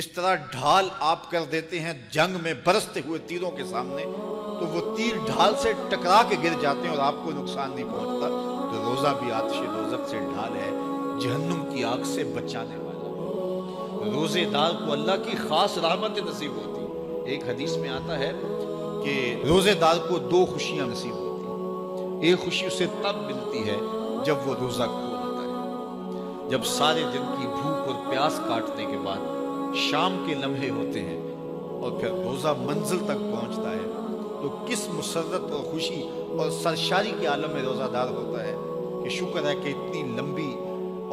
جس طرح ڈھال آپ کر دیتے ہیں جنگ میں برستے ہوئے تیروں کے سامنے، تو وہ تیر ڈھال سے ٹکرا کے گر جاتے ہیں اور آپ کو نقصان نہیں پہنچتا، تو روزہ بھی آتش دوزخ سے ڈھال ہے، جہنم کی آگ سے بچانے والا۔ روزے دار کو اللہ کی خاص رحمت نصیب ہوتی ہے۔ ایک حدیث میں آتا ہے کہ روزے دار کو 2 خوشیاں نصیب ہوتی ہیں۔ ایک خوشی اسے تب ملتی ہے جب وہ روزہ کھولتا ہے، جب سارے دن کی بھوک اور پیاس کاٹنے کے بعد شام کے لمحے ہوتے ہیں اور پھر روزہ منزل تک پہنچتا ہے، تو کس مسرت اور خوشی اور سرشاری کے عالم میں روزہ دار ہوتا ہے کہ شکر ہے کہ اتنی لمبی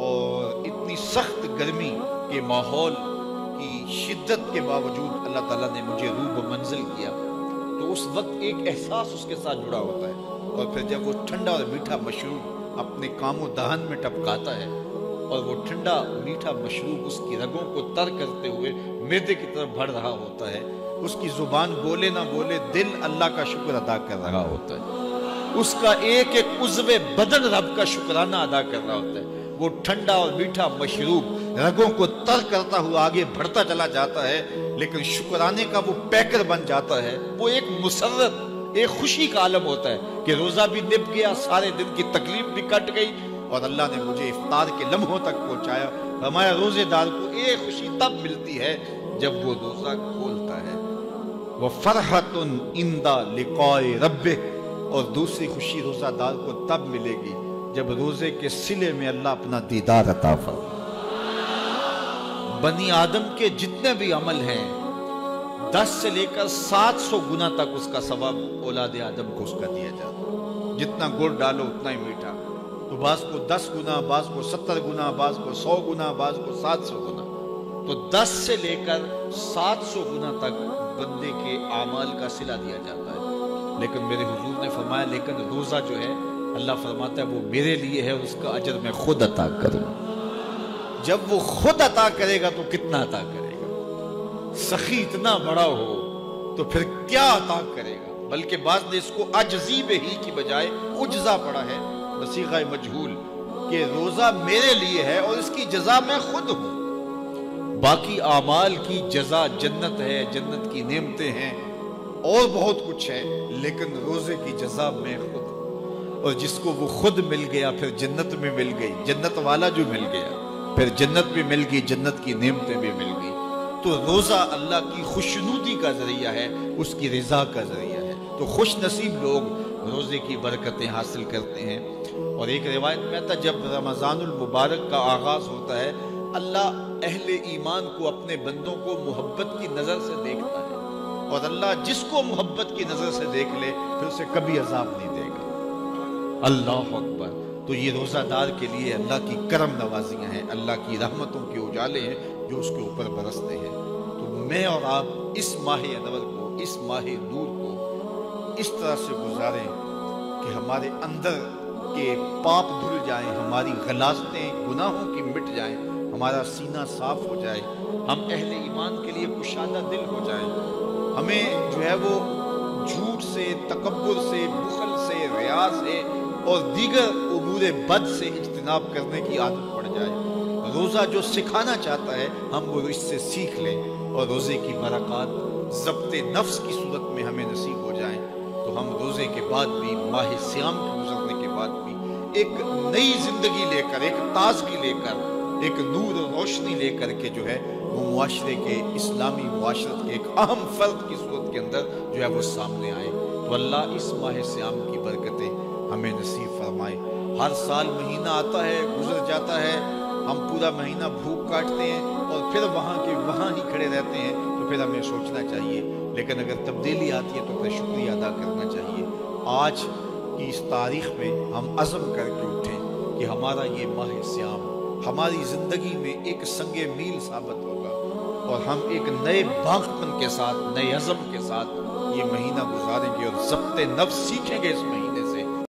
اور اتنی سخت گرمی کے ماحول کی شدت کے باوجود اللہ تعالیٰ نے مجھے روح و منزل کیا۔ تو اس وقت ایک احساس اس کے ساتھ جڑا ہوتا ہے، اور پھر جب وہ ٹھنڈا اور میٹھا مشروب اپنے کام و دہن میں ٹپکاتا ہے اور وہ ٹھنڈا میٹھا مشروب اس کی رگوں کو تر کرتے ہوئے معدے کی طرف بڑھ رہا ہوتا ہے، اس کی زبان بولے نہ بولے دل اللہ کا شکر ادا کر رہا ہوتا ہے، اس کا ایک ایک عضو بدن رب کا شکرانہ ادا کر رہا ہوتا ہے۔ وہ ٹھنڈا اور میٹھا مشروب رگوں کو تر کرتا ہوا آگے بڑھتا چلا جاتا ہے، لیکن شکرانے کا وہ پیکر بن جاتا ہے۔ وہ ایک مسرت، ایک خوشی کا عالم ہوتا ہے کہ روزہ بھی نب گیا، سارے دن کی تکلیف بھی کٹ گئی، اور اللہ نے مجھے افطار کے لمحوں تک پہنچایا۔ ہمارے روزے دار کو ایک خوشی تب ملتی ہے جب وہ روزہ کھولتا ہے، وَفَرْحَةٌ عِنْدَ لِقَاءِ رَبِّهِ، اور دوسری خوشی روزہ دار کو تب ملے گی جب روزے کے صلے میں اللہ اپنا دیدار عطا فرمائے۔ بنی آدم کے جتنے بھی عمل ہیں 10 سے لے کر 700 گنا تک اس کا ثواب اولاد آدم کو اس کا دیا جاتا ہے۔ جتنا گڑ ڈالو اتنا ہی میٹھا، تو بعض کو 10 گنا، بعض کو 70 گنا، بعض کو 100 گنا، بعض کو 700 گنا، تو 10 سے لے کر 700 گنا تک بندے کے اعمال کا صلہ دیا جاتا ہے۔ لیکن میرے حضور نے فرمایا لیکن روزہ جو ہے اللہ فرماتا ہے وہ میرے لیے ہے اور اس کا اجر میں خود عطا کروں۔ جب وہ خود عطا کرے گا تو کتنا عطا کرے گا؟ سخی اتنا بڑا ہو تو پھر کیا عطا کرے گا؟ بلکہ بعض نے اس کو عجزی ہی کی بجائے عجزہ پڑھا ہے، بصیغہ مجہول، کہ روزہ میرے لیے ہے اور اس کی جزا میں خود ہوں۔ باقی اعمال کی جزا جنت ہے، جنت کی نعمتیں ہیں اور بہت کچھ ہے، لیکن روزے کی جزا میں خود ہوں۔ اور جس کو وہ خود مل گیا پھر جنت میں مل گئی، جنت والا جو مل گیا پھر جنت بھی مل گئی، جنت کی نعمتیں بھی مل گئی۔ تو روزہ اللہ کی خوشنودی کا ذریعہ ہے، اس کی رضا کا ذریعہ ہے۔ تو خوش نصیب لوگ روزے کی برکتیں حاصل کرتے ہیں۔ اور ایک روایت میں آتا ہے جب رمضان المبارک کا آغاز ہوتا ہے اللہ اہل ایمان کو، اپنے بندوں کو محبت کی نظر سے دیکھتا ہے، اور اللہ جس کو محبت کی نظر سے دیکھ لے پھر اسے کبھی عذاب نہیں دے گا۔ اللہ اکبر۔ تو یہ روزہ دار کے لیے اللہ کی کرم نوازیاں ہیں، اللہ کی رحمتوں کے اجالے ہیں جو اس کے اوپر برستے ہیں۔ تو میں اور آپ اس ماہ انور کو، اس ماہ نور کو اس طرح سے گزاریں کہ ہمارے اندر کے پاپ دھل جائیں، ہماری غلاظتیں گناہوں کی مٹ جائیں، ہمارا سینہ صاف ہو جائے، ہم اہل ایمان کے لیے کشادہ دل ہو جائیں، ہمیں جو ہے وہ جھوٹ سے، تکبر سے، بخل سے، ریا سے اور دیگر امور بد سے اجتناب کرنے کی عادت پڑ جائے۔ روزہ جو سکھانا چاہتا ہے ہم وہ اس سے سیکھ لیں، اور روزے کی برکات ضبط نفس کی صورت میں ہمیں نصیب ہو جائیں، تو ہم روزے کے بعد بھی، ماہ صیام کے گزرنے کے بعد بھی ایک نئی زندگی لے کر، ایک تازگی لے کر، ایک نور و روشنی لے کر کے جو ہے وہ معاشرے کے، اسلامی معاشرت کے ایک اہم فرد کی صورت کے اندر جو ہے وہ سامنے آئے۔ تو اللہ اس ماہ صیام کی برکتیں ہمیں نصیب فرمائے۔ ہر سال مہینہ آتا ہے، گزر جاتا ہے، ہم پورا مہینہ بھوک کاٹتے ہیں اور پھر وہاں کے وہاں ہی کھڑے رہتے ہیں، تو پھر ہمیں سوچنا چاہیے، لیکن اگر تبدیلی آتی ہے تو پھر شکریہ ادا کرنا چاہیے۔ آج کی اس تاریخ میں ہم عزم کر کے اٹھیں کہ ہمارا یہ ماہ صیام ہماری زندگی میں ایک سنگ میل ثابت ہوگا، اور ہم ایک نئے باغپن کے ساتھ، نئے عزم کے ساتھ یہ مہینہ گزاریں گے اور ضبط نفس سیکھیں گے اس مہینے